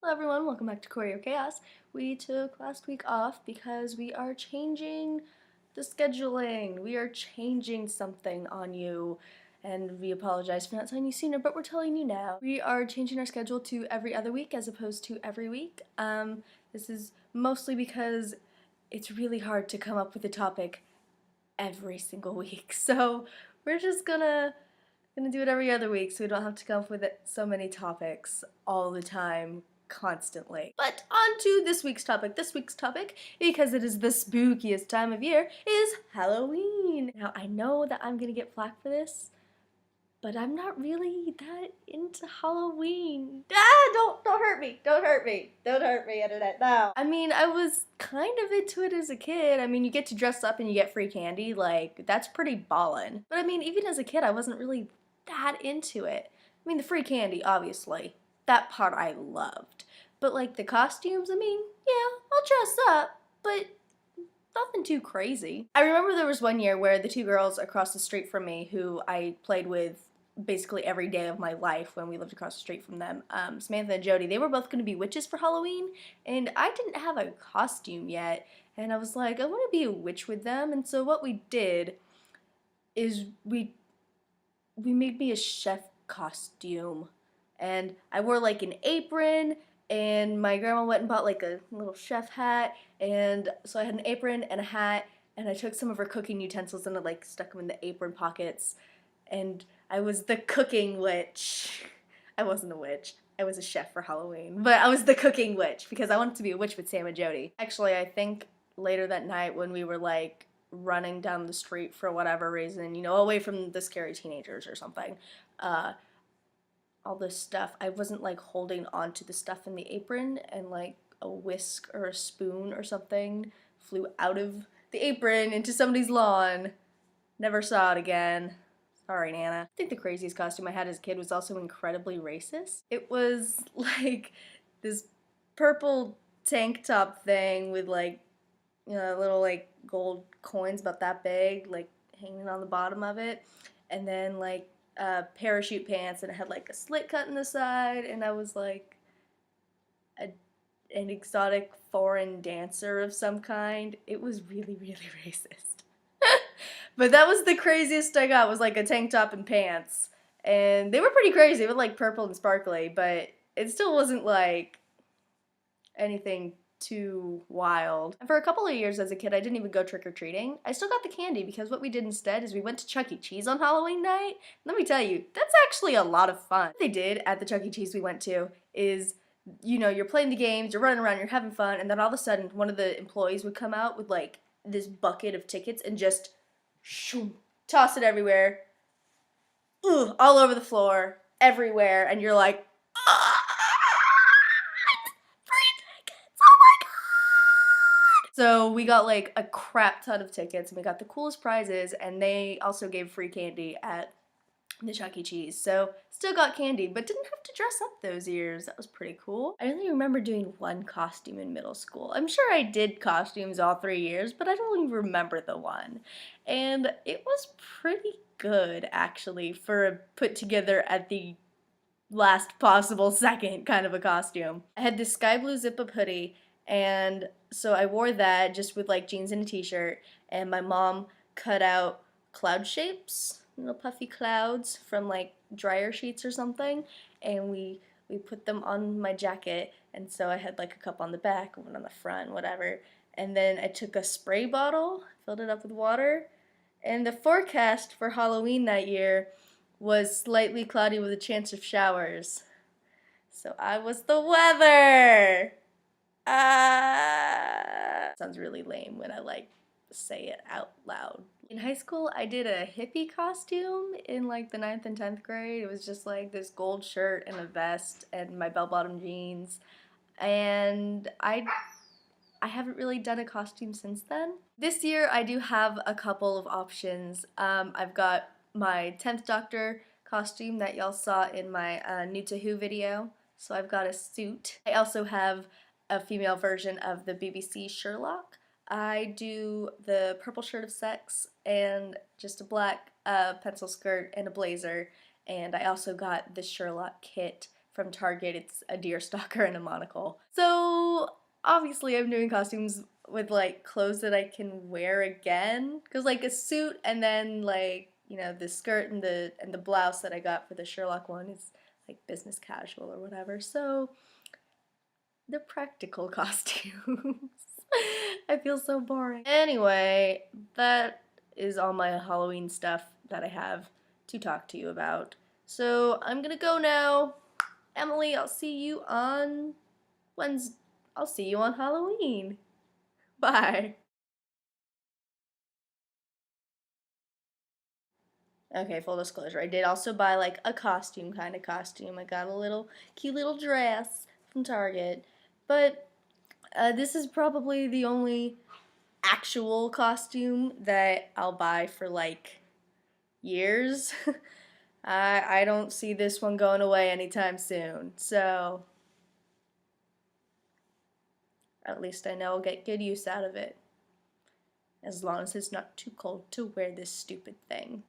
Hello everyone, welcome back to choreochaos. We took last week off because we are changing the scheduling. We are changing something on you, and we apologize for not telling you sooner, but we're telling you now. We are changing our schedule to every other week as opposed to every week. This is mostly because it's really hard to come up with a topic every single week. So we're just gonna do it every other week so we don't have to come up with so many topics all the time constantly. But on to this week's topic. This week's topic, because it is the spookiest time of year, is Halloween. Now I know that I'm gonna get flack for this, but I'm not really that into Halloween. Don't hurt me. Don't hurt me. Don't hurt me, internet. No. I mean, I was kind of into it as a kid. I mean, you get to dress up and you get free candy. Like, that's pretty ballin'. But I mean, even as a kid, I wasn't really that into it. I mean, the free candy, obviously. That part I loved. But like the costumes, I mean, yeah, I'll dress up, but nothing too crazy. I remember there was one year where the two girls across the street from me who I played with basically every day of my life when we lived across the street from them, Samantha and Jody, they were both going to be witches for Halloween, and I didn't have a costume yet, and I was like, I want to be a witch with them, and so what we did is we made me a chef costume, and I wore like an apron, and my grandma went and bought like a little chef hat, and so I had an apron and a hat, and I took some of her cooking utensils and I like stuck them in the apron pockets, and I was the cooking witch. I wasn't a witch. I was a chef for Halloween, but I was the cooking witch because I wanted to be a witch with Sam and Jody. Actually, I think later that night when we were like running down the street for whatever reason, you know, away from the scary teenagers or something, uh, all this stuff, I wasn't like holding on to the stuff in the apron, and like a whisk or a spoon or something flew out of the apron into somebody's lawn. Never saw it again. Sorry, Nana. I think the craziest costume I had as a kid was also incredibly racist. It was like this purple tank top thing with like, you know, little like gold coins about that big, like hanging on the bottom of it, and then like parachute pants, and it had like a slit cut in the side, and I was like a, an exotic foreign dancer of some kind. It was really, really racist. But that was the craziest I got, was like a tank top and pants. And they were pretty crazy. They were like purple and sparkly, but it still wasn't like anything too wild. And for a couple of years as a kid, I didn't even go trick-or-treating. I still got the candy because what we did instead is we went to Chuck E. Cheese on Halloween night. Let me tell you, that's actually a lot of fun. What they did at the Chuck E. Cheese we went to is, you know, you're playing the games, you're running around, you're having fun, and then all of a sudden one of the employees would come out with like this bucket of tickets and just shoo, toss it everywhere. All over the floor, everywhere, and you're like, ah! So we got like a crap ton of tickets, and we got the coolest prizes, and they also gave free candy at the Chuck E. Cheese. So still got candy, but didn't have to dress up those years. That was pretty cool. I only remember doing one costume in middle school. I'm sure I did costumes all 3 years, but I don't even remember the one. And it was pretty good, actually, for a put together at the last possible second kind of a costume. I had this sky blue zip-up hoodie, and so I wore that just with like jeans and a t-shirt, and my mom cut out cloud shapes, little puffy clouds from like dryer sheets or something, and we put them on my jacket, and so I had like a cup on the back, one on the front, whatever, and then I took a spray bottle, filled it up with water, and the forecast for Halloween that year was slightly cloudy with a chance of showers. So I was the weather! Sounds really lame when I like say it out loud. In high school, I did a hippie costume in like the 9th and 10th grade. It was just like this gold shirt and a vest and my bell-bottom jeans. And I haven't really done a costume since then. This year, I do have a couple of options. I've got my 10th Doctor costume that y'all saw in my New to Who video. So I've got a suit. I also have a female version of the BBC Sherlock. I do the purple shirt of sex and just a black pencil skirt and a blazer. And I also got the Sherlock kit from Target. It's a deer stalker and a monocle. So obviously I'm doing costumes with like clothes that I can wear again, because like a suit and then like, you know, the skirt and the blouse that I got for the Sherlock one is like business casual or whatever. So the practical costumes. I feel so boring. Anyway, that is all my Halloween stuff that I have to talk to you about. So I'm gonna go now. Emily, I'll see you on Wednesday. I'll see you on Halloween. Bye. Okay, full disclosure, I did also buy like a costume kind of costume. I got a little cute little dress from Target, but this is probably the only actual costume that I'll buy for like years. I don't see this one going away anytime soon, so at least I know I'll get good use out of it. As long as it's not too cold to wear this stupid thing.